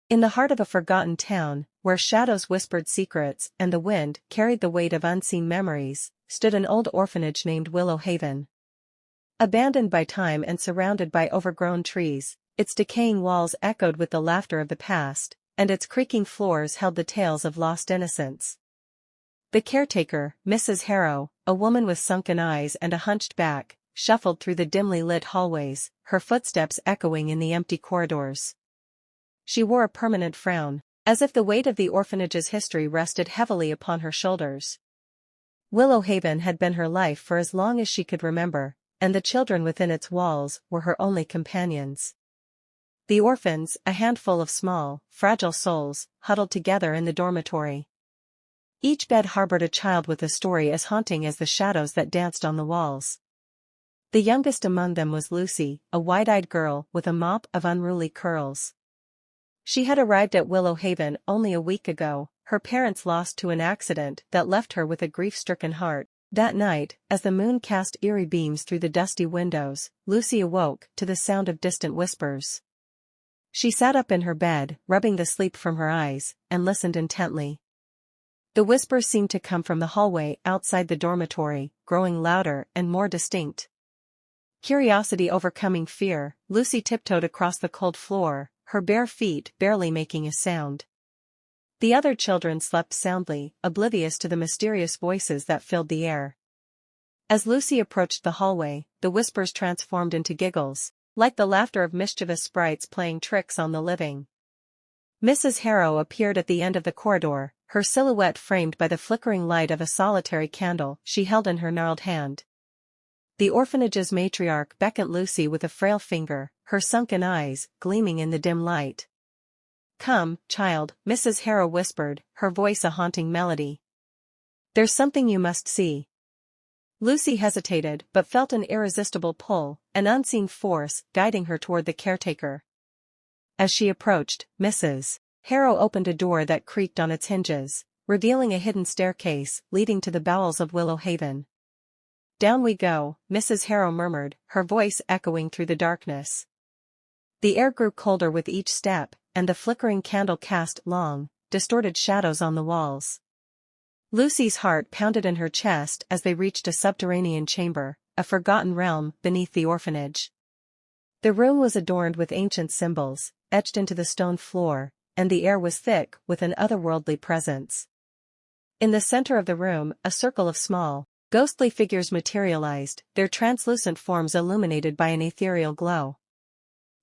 In the heart of a forgotten town, where shadows whispered secrets and the wind carried the weight of unseen memories, stood an old orphanage named Willow Haven. Abandoned by time and surrounded by overgrown trees, its decaying walls echoed with the laughter of the past, and its creaking floors held the tales of lost innocence. The caretaker, Mrs. Harrow, a woman with sunken eyes and a hunched back, shuffled through the dimly lit hallways, her footsteps echoing in the empty corridors. She wore a permanent frown, as if the weight of the orphanage's history rested heavily upon her shoulders. Willow Haven had been her life for as long as she could remember, and the children within its walls were her only companions. The orphans, a handful of small, fragile souls, huddled together in the dormitory. Each bed harbored a child with a story as haunting as the shadows that danced on the walls. The youngest among them was Lucy, a wide-eyed girl with a mop of unruly curls. She had arrived at Willow Haven only a week ago, her parents lost to an accident that left her with a grief-stricken heart. That night, as the moon cast eerie beams through the dusty windows, Lucy awoke to the sound of distant whispers. She sat up in her bed, rubbing the sleep from her eyes, and listened intently. The whispers seemed to come from the hallway outside the dormitory, growing louder and more distinct. Curiosity overcoming fear, Lucy tiptoed across the cold floor, her bare feet barely making a sound. The other children slept soundly, oblivious to the mysterious voices that filled the air. As Lucy approached the hallway, the whispers transformed into giggles, like the laughter of mischievous sprites playing tricks on the living. Mrs. Harrow appeared at the end of the corridor, her silhouette framed by the flickering light of a solitary candle she held in her gnarled hand. The orphanage's matriarch beckoned Lucy with a frail finger, her sunken eyes gleaming in the dim light. "Come, child," Mrs. Harrow whispered, her voice a haunting melody. "There's something you must see." Lucy hesitated but felt an irresistible pull, an unseen force guiding her toward the caretaker. As she approached, Mrs. Harrow opened a door that creaked on its hinges, revealing a hidden staircase leading to the bowels of Willow Haven. "Down we go," Mrs. Harrow murmured, her voice echoing through the darkness. The air grew colder with each step, and the flickering candle cast long, distorted shadows on the walls. Lucy's heart pounded in her chest as they reached a subterranean chamber, a forgotten realm beneath the orphanage. The room was adorned with ancient symbols, etched into the stone floor, and the air was thick with an otherworldly presence. In the center of the room, a circle of small, ghostly figures materialized, their translucent forms illuminated by an ethereal glow.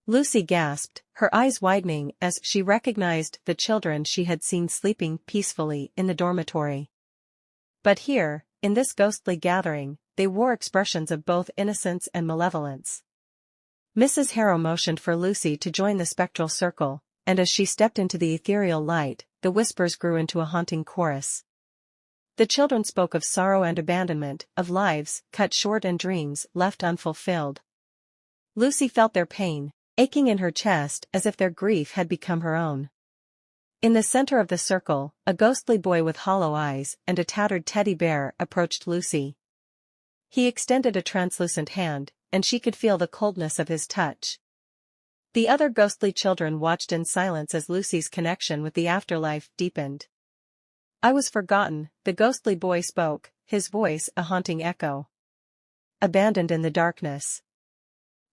Lucy gasped, her eyes widening as she recognized the children she had seen sleeping peacefully in the dormitory. But here, in this ghostly gathering, they wore expressions of both innocence and malevolence. Mrs. Harrow motioned for Lucy to join the spectral circle, and as she stepped into the ethereal light, the whispers grew into a haunting chorus. The children spoke of sorrow and abandonment, of lives cut short and dreams left unfulfilled. Lucy felt their pain, aching in her chest as if their grief had become her own. In the center of the circle, a ghostly boy with hollow eyes and a tattered teddy bear approached Lucy. He extended a translucent hand, and she could feel the coldness of his touch. The other ghostly children watched in silence as Lucy's connection with the afterlife deepened. "I was forgotten," the ghostly boy spoke, his voice a haunting echo. "Abandoned in the darkness.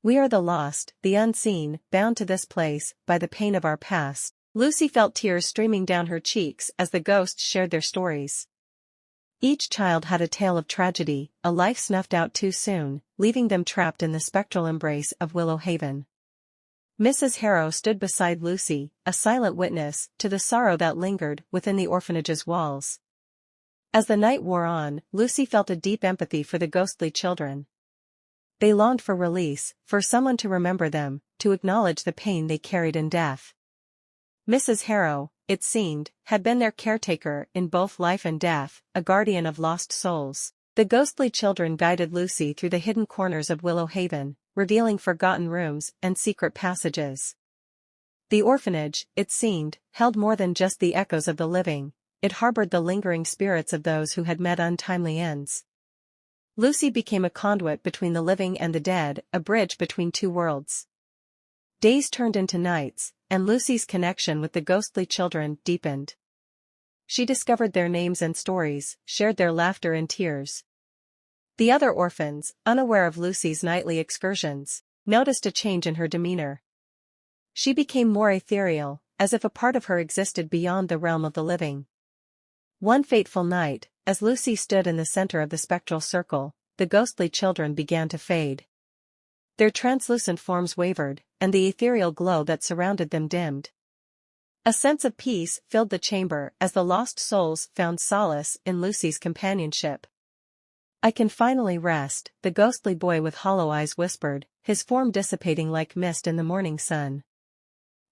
We are the lost, the unseen, bound to this place by the pain of our past." Lucy felt tears streaming down her cheeks as the ghosts shared their stories. Each child had a tale of tragedy, a life snuffed out too soon, leaving them trapped in the spectral embrace of Willow Haven. Mrs. Harrow stood beside Lucy, a silent witness to the sorrow that lingered within the orphanage's walls. As the night wore on, Lucy felt a deep empathy for the ghostly children. They longed for release, for someone to remember them, to acknowledge the pain they carried in death. Mrs. Harrow, it seemed, had been their caretaker in both life and death, a guardian of lost souls. The ghostly children guided Lucy through the hidden corners of Willow Haven, revealing forgotten rooms and secret passages. The orphanage, it seemed, held more than just the echoes of the living, it harbored the lingering spirits of those who had met untimely ends. Lucy became a conduit between the living and the dead, a bridge between two worlds. Days turned into nights, and Lucy's connection with the ghostly children deepened. She discovered their names and stories, shared their laughter and tears. The other orphans, unaware of Lucy's nightly excursions, noticed a change in her demeanor. She became more ethereal, as if a part of her existed beyond the realm of the living. One fateful night, as Lucy stood in the center of the spectral circle, the ghostly children began to fade. Their translucent forms wavered, and the ethereal glow that surrounded them dimmed. A sense of peace filled the chamber as the lost souls found solace in Lucy's companionship. "I can finally rest," the ghostly boy with hollow eyes whispered, his form dissipating like mist in the morning sun.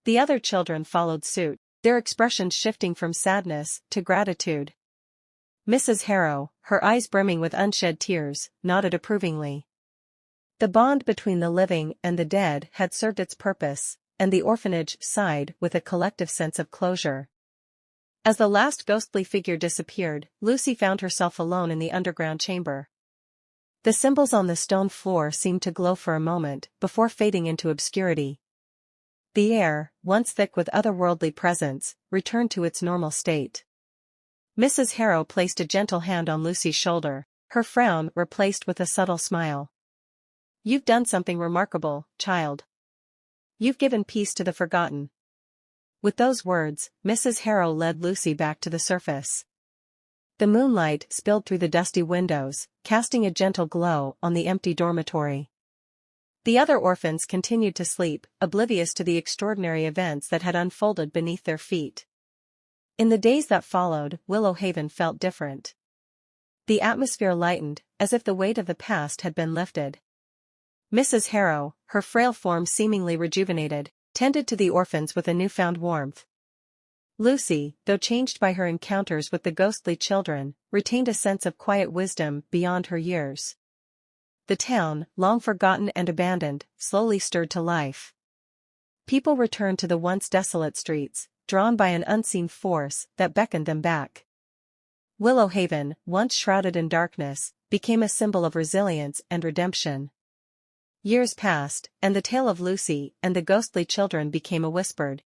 The other children followed suit, their expressions shifting from sadness to gratitude. Mrs. Harrow, her eyes brimming with unshed tears, nodded approvingly. The bond between the living and the dead had served its purpose, and the orphanage sighed with a collective sense of closure. As the last ghostly figure disappeared, Lucy found herself alone in the underground chamber. The symbols on the stone floor seemed to glow for a moment before fading into obscurity. The air, once thick with otherworldly presence, returned to its normal state. Mrs. Harrow placed a gentle hand on Lucy's shoulder, her frown replaced with a subtle smile. "You've done something remarkable, child. You've given peace to the forgotten." With those words, Mrs. Harrow led Lucy back to the surface. The moonlight spilled through the dusty windows, casting a gentle glow on the empty dormitory. The other orphans continued to sleep, oblivious to the extraordinary events that had unfolded beneath their feet. In the days that followed, Willow Haven felt different. The atmosphere lightened, as if the weight of the past had been lifted. Mrs. Harrow, her frail form seemingly rejuvenated, tended to the orphans with a newfound warmth. Lucy, though changed by her encounters with the ghostly children, retained a sense of quiet wisdom beyond her years. The town, long forgotten and abandoned, slowly stirred to life. People returned to the once desolate streets, drawn by an unseen force that beckoned them back. Willow Haven, once shrouded in darkness, became a symbol of resilience and redemption. Years passed, and the tale of Lucy and the ghostly children became a whispered,